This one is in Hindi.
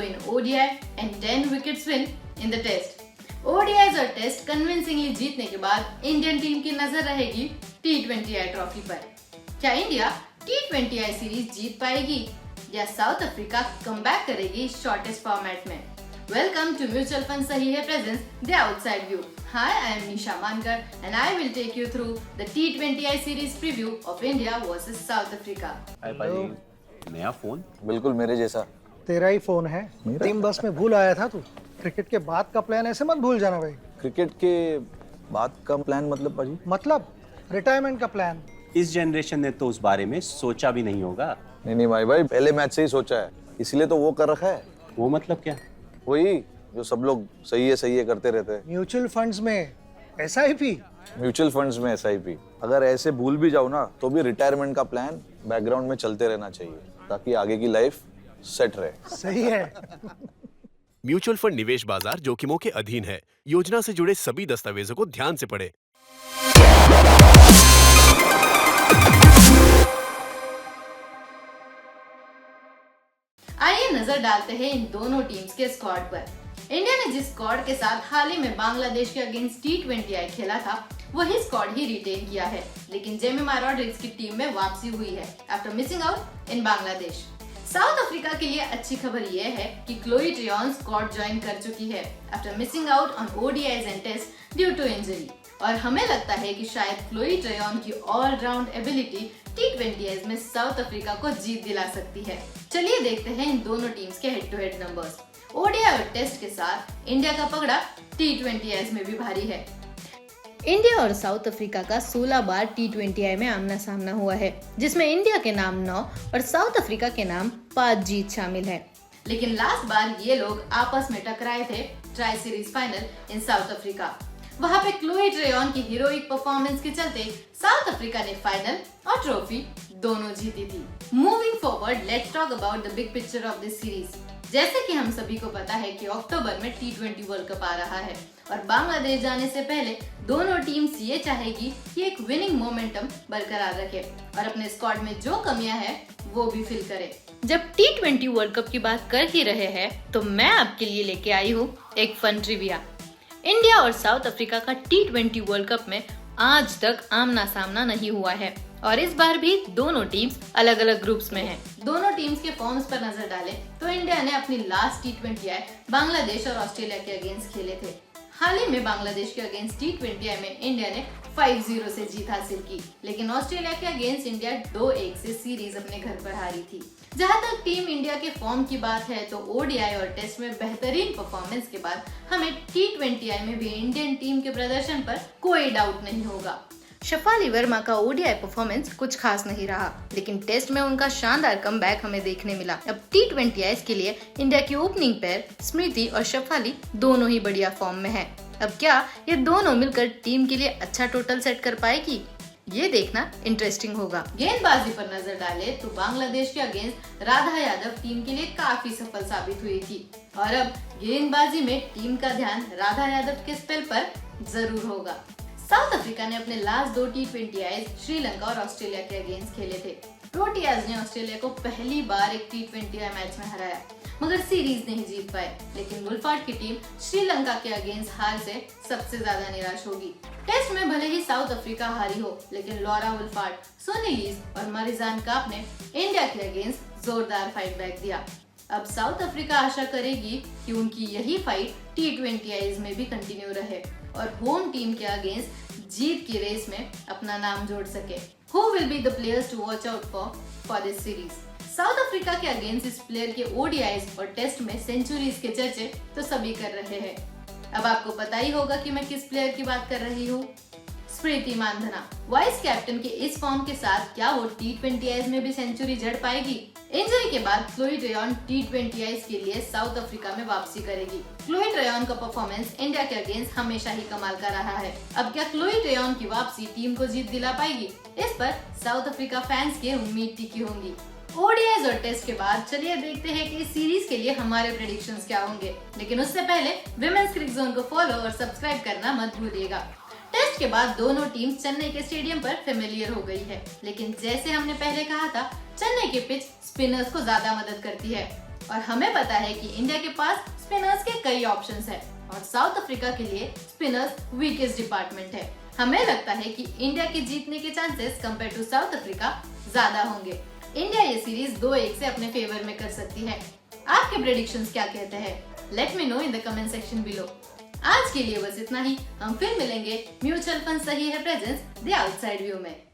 in ODI and 10 wickets win in the test. ODIs और टेस्ट कन्विंसिंगली जीतने के बाद इंडियन टीम की नजर रहेगी T20I ट्रॉफी पर। क्या इंडिया T20I सीरीज जीत पाएगी या साउथ अफ्रीका कमबैक करेगी शॉर्टेस्ट फॉर्मेट में? वेलकम टू म्यूचुअल फंड सही है presence the outside view. Hi, I am Nisha Mankar and I will take you through the T20I series preview of India versus South Africa. हाय भाई, नया फोन? बिल्कुल मेरे जैसा। तेरा ही फोन है। टीम बस में भूल आया था तू। क्रिकेट के बाद का प्लान ऐसे मत भूल जाना भाई। क्रिकेट के बाद का प्लान मतलब पाजी? मतलब रिटायरमेंट का प्लान। इस जनरेशन ने तो उस बारे में सोचा भी नहीं होगा। नहीं भाई पहले मैच से ही सोचा है, इसलिए तो वो कर रखा है। वो मतलब क्या? वही जो सब लोग सही है करते रहते हैं। म्यूचुअल फंड्स में SIP। म्यूचुअल फंड्स में SIP। अगर ऐसे भूल भी जाओ ना तो भी रिटायरमेंट का प्लान बैकग्राउंड में चलते रहना चाहिए ताकि आगे की लाइफ सेट रहे। सही है। म्यूचुअल फंड निवेश बाजार जोखिमों के अधीन है। योजना से जुड़े सभी दस्तावेजों को ध्यान से पढ़ें। आइए नजर डालते हैं इन दोनों टीम्स के स्क्वाड पर। इंडिया ने जिस स्क्वाड के साथ हाल ही में बांग्लादेश के अगेंस्ट T20I खेला था वही स्क्वाड ही रिटेन किया है, लेकिन जेमिमा रॉड्रिग्स की टीम में वापसी हुई है after missing out in Bangladesh. South Africa के लिए अच्छी खबर यह है कि क्लोई ट्रेयॉन स्क्वाड ज्वाइन कर चुकी है after missing out on ODIs and test due to injury, और हमें लगता है कि शायद क्लोई ट्रेयॉन की ऑलराउंड एबिलिटी T20Is में साउथ अफ्रीका को जीत दिला सकती है। चलिए देखते हैं इन दोनों टीम्स के head to head numbers. ODI और टेस्ट के साथ इंडिया का पगड़ा T20Is में भी भारी है। इंडिया और साउथ अफ्रीका का 16 बार T20I में आमना सामना हुआ है, जिसमें इंडिया के नाम 9 और साउथ अफ्रीका के नाम 5 जीत शामिल है। लेकिन लास्ट बार ये लोग आपस में टकराए थे ट्राई सीरीज फाइनल इन साउथ अफ्रीका। वहाँ पे क्लोई ट्रेयॉन की हीरोइक परफॉर्मेंस के चलते साउथ अफ्रीका ने फाइनल और ट्रॉफी दोनों जीती थी। Moving forward, let's talk about the big picture of this series. जैसे कि हम सभी को पता है कि अक्टूबर में T20 वर्ल्ड कप आ रहा है और बांग्लादेश जाने से पहले दोनों टीम्स ये चाहेगी कि एक विनिंग मोमेंटम बरकरार रखे और अपने स्क्वाड में जो कमियां हैं वो भी फिल करे। जब T20 वर्ल्ड कप की बात कर ही रहे हैं तो मैं आपके लिए लेके आई हूँ एक फन ट्रिविया। इंडिया और साउथ अफ्रीका का T20 वर्ल्ड कप में आज तक आमना सामना नहीं हुआ है और इस बार भी दोनों टीम्स अलग अलग ग्रुप्स में हैं। दोनों टीम्स के फॉर्म्स पर नजर डालें तो इंडिया ने अपनी लास्ट T20I बांग्लादेश और ऑस्ट्रेलिया के अगेंस्ट खेले थे। हाल ही में बांग्लादेश के अगेंस्ट T20I में इंडिया ने 5-0 से जीत हासिल की, लेकिन ऑस्ट्रेलिया के अगेंस्ट इंडिया 2-1 से सीरीज अपने घर पर हारी थी। जहां तक टीम इंडिया के फॉर्म की बात है तो ODI और टेस्ट में बेहतरीन परफॉर्मेंस के बाद हमें T20I में भी इंडियन टीम के प्रदर्शन पर कोई डाउट नहीं होगा। शफाली वर्मा का ODI परफॉर्मेंस कुछ खास नहीं रहा, लेकिन टेस्ट में उनका शानदार कमबैक हमें देखने मिला। अब T20Is के लिए इंडिया की ओपनिंग पेयर स्मृति और शफाली दोनों ही बढ़िया फॉर्म में है। अब क्या ये दोनों मिलकर टीम के लिए अच्छा टोटल सेट कर पाएगी, ये देखना इंटरेस्टिंग होगा। गेंदबाजी पर नजर डाले तो बांग्लादेश के अगेंस्ट राधा यादव टीम के लिए काफी सफल साबित हुई थी और अब गेंदबाजी में टीम का ध्यान राधा यादव के स्पेल पर जरूर होगा। साउथ अफ्रीका ने अपने लास्ट 2 T20Is श्रीलंका और ऑस्ट्रेलिया के अगेंस्ट खेले थे। प्रोटियाज ने ऑस्ट्रेलिया को पहली बार एक T20I मैच में हराया मगर सीरीज नहीं जीत पाए, लेकिन वुल्फार्ड की टीम श्रीलंका के अगेंस्ट हार से सबसे ज्यादा निराश होगी। टेस्ट में भले ही साउथ अफ्रीका हारी हो, लेकिन लॉरा वुल्फार्ड, सोनी लीज और मरिजान काप ने इंडिया के अगेंस्ट जोरदार फाइट बैक दिया। अब साउथ अफ्रीका आशा करेगी कि उनकी यही फाइट T20Is में भी कंटिन्यू रहे और होम टीम के अगेंस्ट जीत की रेस में अपना नाम जोड़ सके। Who will be the players to watch out for this series? South Africa के अगेंस्ट इस प्लेयर के ODIs और टेस्ट में सेंचुरीज के चर्चे तो सभी कर रहे हैं। अब आपको पता ही होगा कि मैं किस प्लेयर की बात कर रही हूँ। स्मृति मानधना वाइस कैप्टन के इस फॉर्म के साथ क्या वो T20Is में भी सेंचुरी जड़ पाएगी? इंजरी के बाद क्लोई ट्रेयॉन T20Is के लिए साउथ अफ्रीका में वापसी करेगी। क्लोई ट्रेयॉन का परफॉर्मेंस इंडिया के अगेंस्ट हमेशा ही कमाल का रहा है। अब क्या क्लोई ट्रेयॉन की वापसी टीम को जीत दिला पाएगी? इस पर साउथ अफ्रीका फैंस की उम्मीद टिकी होंगी। ODIs और टेस्ट के बाद चलिए देखते हैं कि इस सीरीज के लिए हमारे प्रेडिक्शंस क्या होंगे, लेकिन उससे पहले विमेंस क्रिक जोन को फॉलो और सब्सक्राइब करना मत भूलिएगा। टेस्ट के बाद दोनों टीम चेन्नई के स्टेडियम पर फेमिलियर हो गई है, लेकिन जैसे हमने पहले कहा था चेन्नई की पिच स्पिनर्स को ज्यादा मदद करती है। और हमें पता है कि इंडिया के पास स्पिनर्स के कई ऑप्शंस हैं और साउथ अफ्रीका के लिए स्पिनर्स वीकेस्ट डिपार्टमेंट है। हमें लगता है कि इंडिया के जीतने के chances compare to South Africa ज्यादा होंगे। इंडिया ये सीरीज 2-1 से अपने फेवर में कर सकती है। आपके प्रेडिक्शंस क्या कहते हैं? Let me know in the comment section below. आज के लिए बस इतना ही। हम फिर मिलेंगे म्यूचुअल फंड सही है प्रेजेंस द आउटसाइड व्यू में।